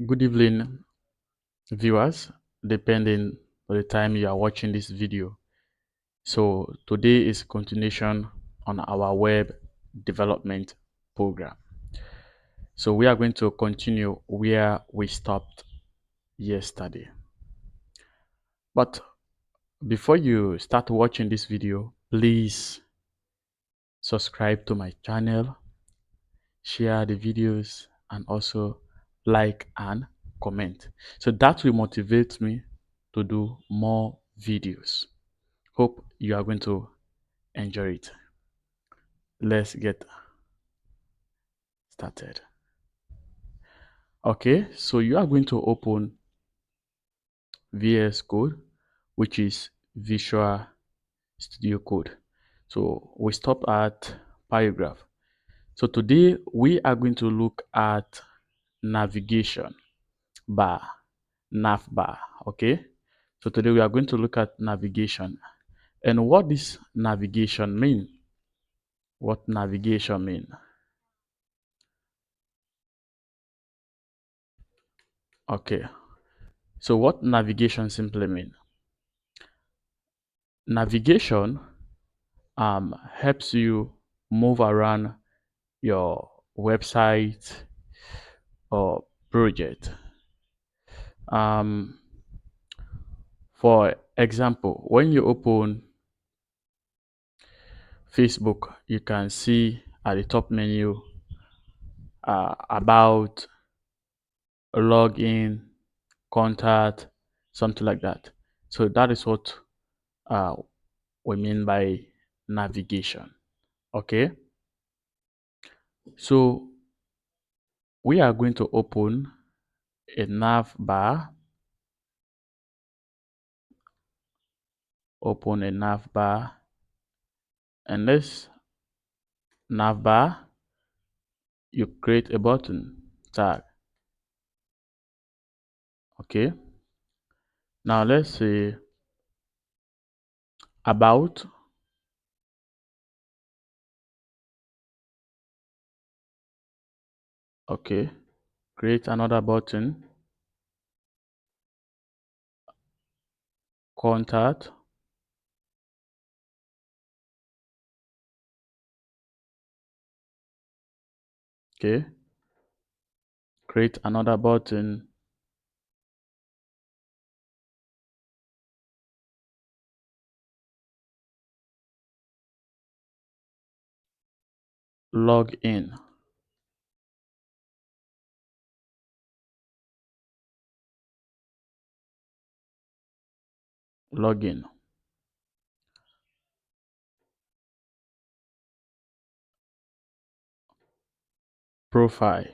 Good evening, viewers, depending on the time you are watching this video. So today is continuation on our web development program. So we are going to continue where we stopped yesterday. But before you start watching this video, please subscribe to my channel, share the videos, and also like and comment. So that will motivate me to do more videos. Hope you are going to enjoy it. Let's get started. Okay, so you are going to open VS Code, which is Visual Studio Code. So we stop at paragraph. So today we are going to look at navigation bar, nav bar. Okay, so today we are going to look at navigation and what this navigation mean. What navigation mean? Okay, so what navigation simply mean? Navigation helps you move around your website or project. Um, for example, when you open Facebook, you can see at the top menu about login, contact, something like that. So that is what uh, we mean by navigation. Okay, so we are going to open a nav bar. Open a nav bar, and this nav bar, you create a button tag. Okay, now let's say about. Okay, create another button, contact. Okay, create another button, log in. Login. Profile.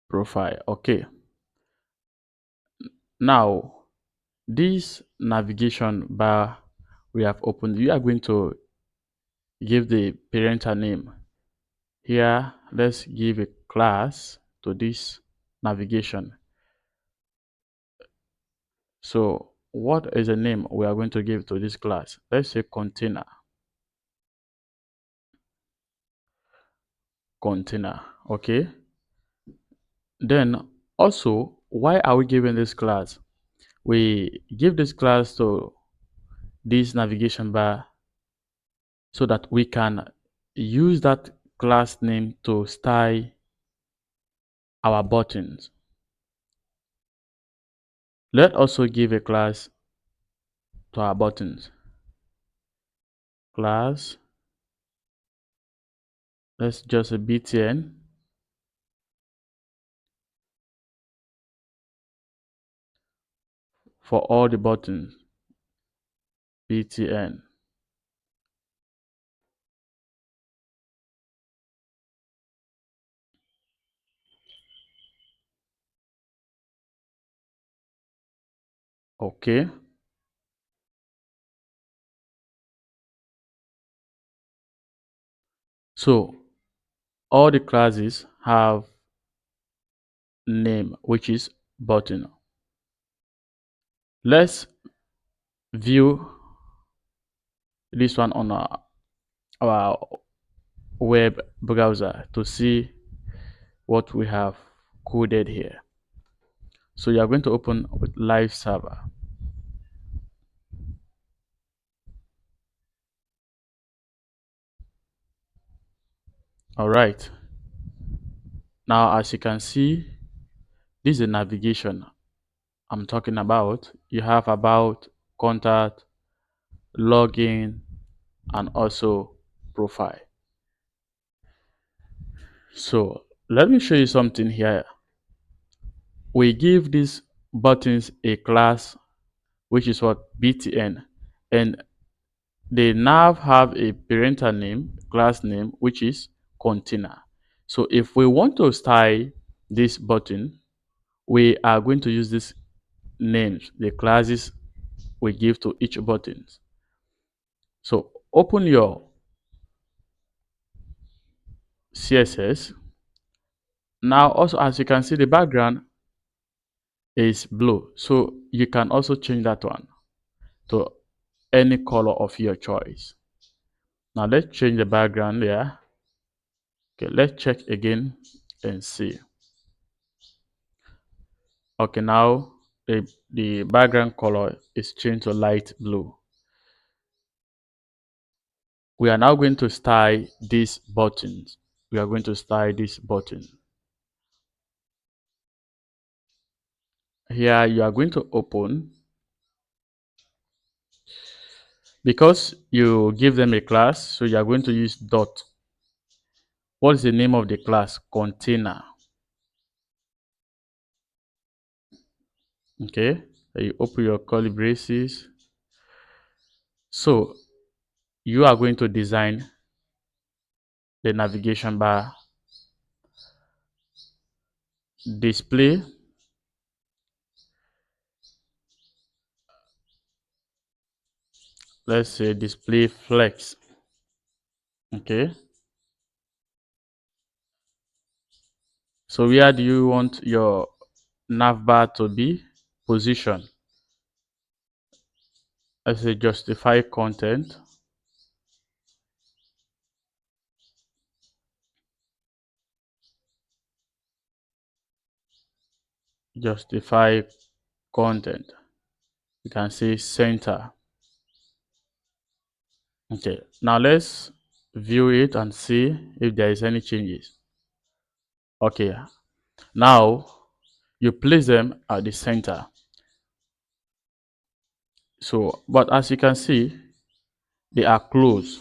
Profile. Okay, now this navigation bar we have opened, we are going to give the parental name. Here, let's give a class to this navigation. So what is the name we are going to give to this class? Let's say container. Container. Okay, then also, why are we giving this class? We give this class to this navigation bar so that we can use that class name to style our buttons. Let's also give a class to our buttons. Class, let's just a btn for all the buttons. btn. Okay, so all the classes have name, which is button. Let's view this one on our web browser to see what we have coded here. So you are going to open with live server. All right. Now, as you can see, this is the navigation I'm talking about. You have about, contact, login, and also profile. So let me show you something here. We give these buttons a class, which is what btn, and they now have a parental name, class name, which is container. So if we want to style this button, we are going to use these names, the classes we give to each button. So open your CSS. Now also, as you can see, the background is blue. So you can also change that one to any color of your choice. Now let's change the background there. Okay, let's check again and see. Okay, now the background color is changed to light blue. We are now going to style these buttons. We are going to style this button. Here you are going to open, because you give them a class, so you are going to use dot. What is the name of the class? Container. Okay, you open your curly braces. So you are going to design the navigation bar, display, let's say display flex. Okay, so where do you want your nav bar to be positioned? Let's say justify content. Justify content. You can say center. Okay, now let's view it and see if there is any changes. Okay, now you place them at the center. So, but as you can see, they are close.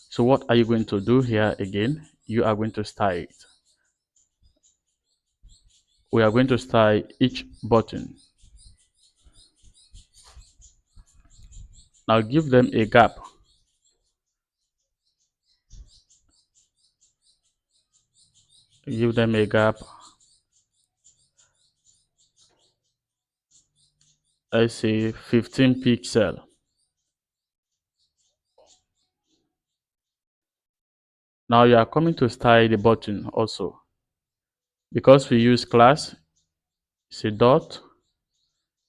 So what are you going to do here again? You are going to style it. We are going to style each button. Now give them a gap. Give them a gap. I say 15 pixel. Now you are coming to style the button also. Because we use class, say dot.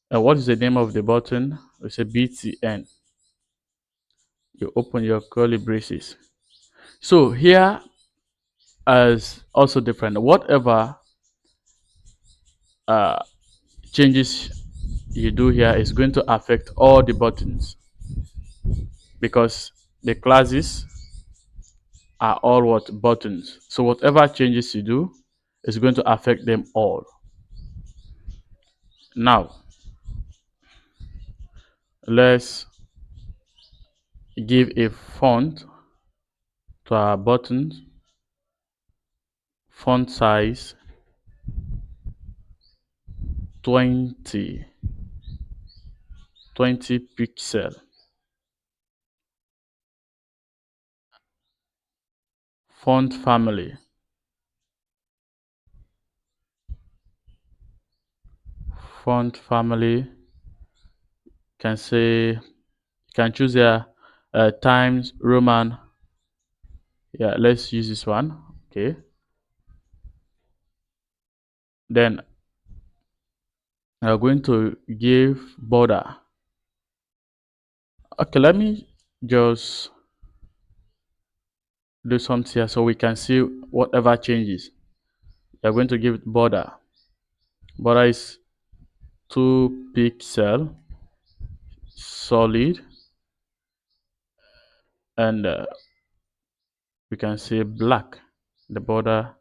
And what is the name of the button? We say btn. You open your curly braces. So here is also different. Whatever uh, changes you do here is going to affect all the buttons, because the classes are all what buttons. So whatever changes you do is going to affect them all. Now let's give a font to our buttons. Font size 20 pixel. Font family. Font family can say, you can choose here Times Roman. Yeah, let's use this one. Okay, then we are going to give border. Okay, let me just do something here so we can see whatever changes. We are going to give it border. Border is 2 pixel solid, and we can say black. The border,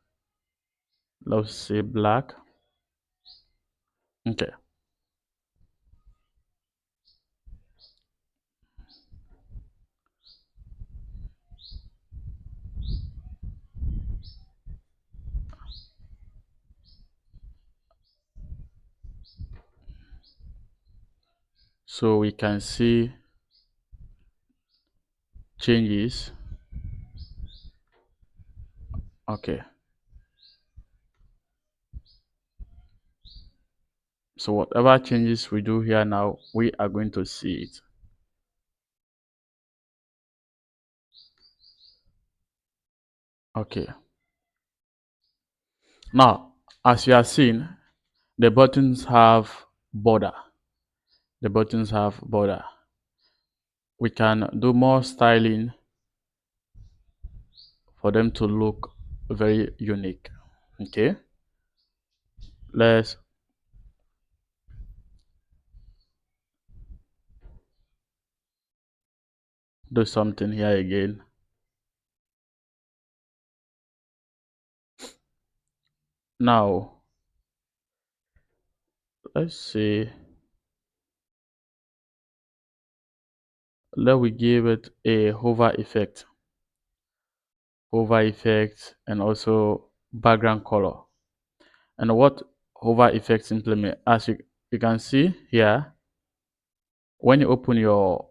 let's say black. Okay. So we can see changes. Okay. So whatever changes we do here now, we are going to see it. Okay. Now, as you are seeing, the buttons have border. The buttons have border. We can do more styling for them to look very unique. Okay. Let's do something here again. Now, let's see. Let we give it a hover effect. Hover effect and also background color. And what hover effects implement, as you can see here, when you open your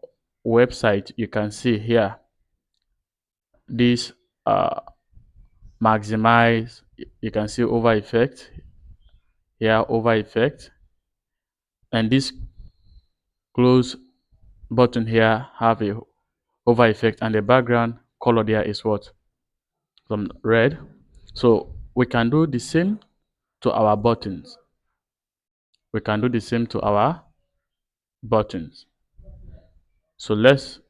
website, you can see here this maximize. You can see over effect here, over effect, and this close button here have a over effect, and the background color there is what, some red. So we can do the same to our buttons. We can do the same to our buttons. So let's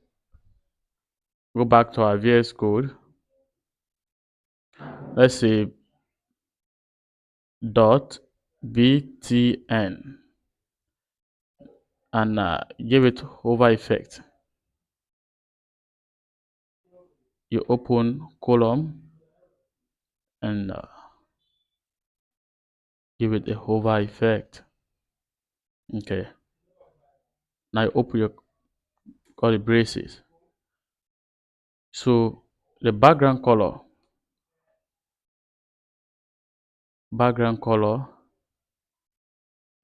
go back to our VS Code. Let's say dot btn and give it hover effect. You open column and give it a hover effect. Okay. Now you open your curly braces. So the background color,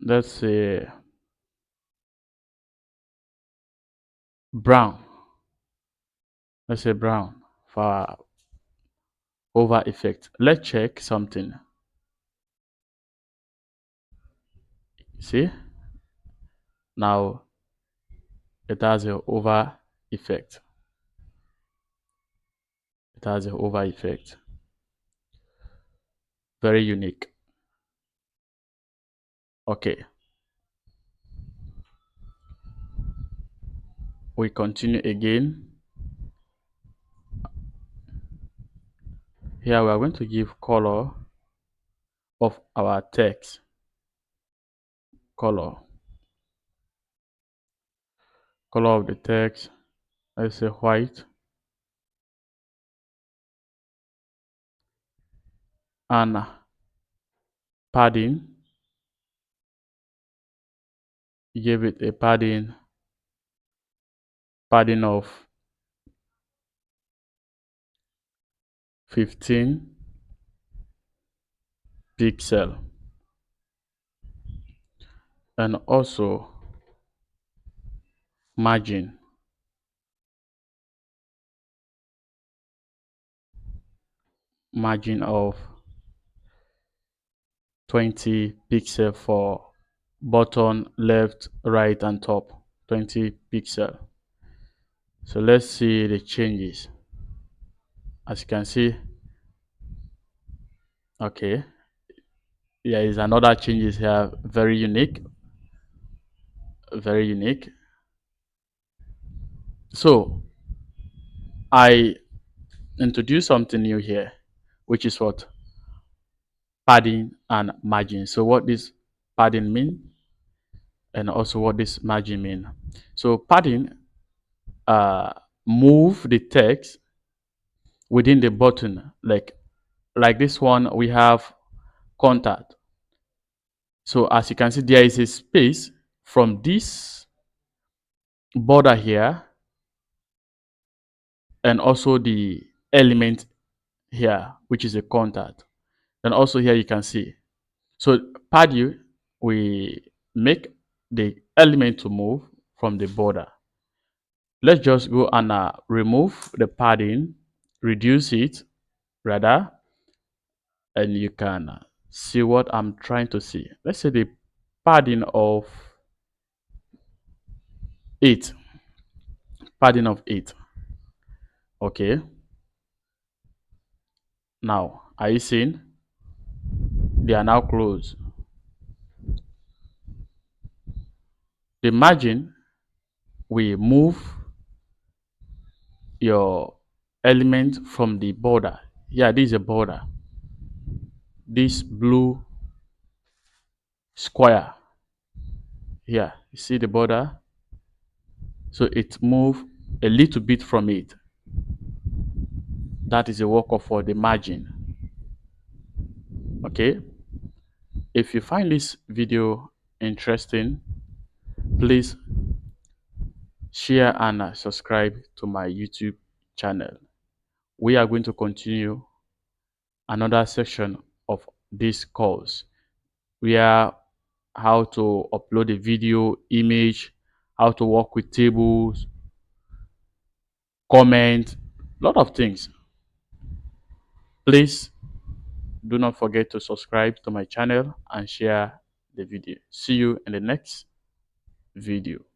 let's say brown. Let's say brown for over effect. Let's check something. See, now it has a over effect. It has a over effect. Very unique. Okay. We continue again. Here we are going to give color of our text. Color of the text, let's say white, and padding, give it a padding of 15 pixel, and also margin of 20 pixel for button, left, right, and top. 20 pixel. So let's see the changes. As you can see, okay, there is another changes here, very unique. Very unique. So I introduce something new here, which is what? Padding and margin. So what this padding mean and also what this margin mean. So padding uh, move the text within the button, like this one we have contact. So as you can see, there is a space from this border here and also the element here, which is a contact. And also here you can see. So padding, we make the element to move from the border. Let's just go and remove the padding, reduce it rather, and you can see what I'm trying to see. Let's say the padding of 8. Padding of 8. Okay. Now, are you seeing? They are now closed. The margin, we move your element from the border. Yeah, this is a border. This blue square here, you see the border? So it move a little bit from it. That is a work of for the margin. Okay. If you find this video interesting, please share and subscribe to my YouTube channel. We are going to continue another section of this course where how to upload a video, image, how to work with tables, comment, lot of things. Please do not forget to subscribe to my channel and share the video. See you in the next video.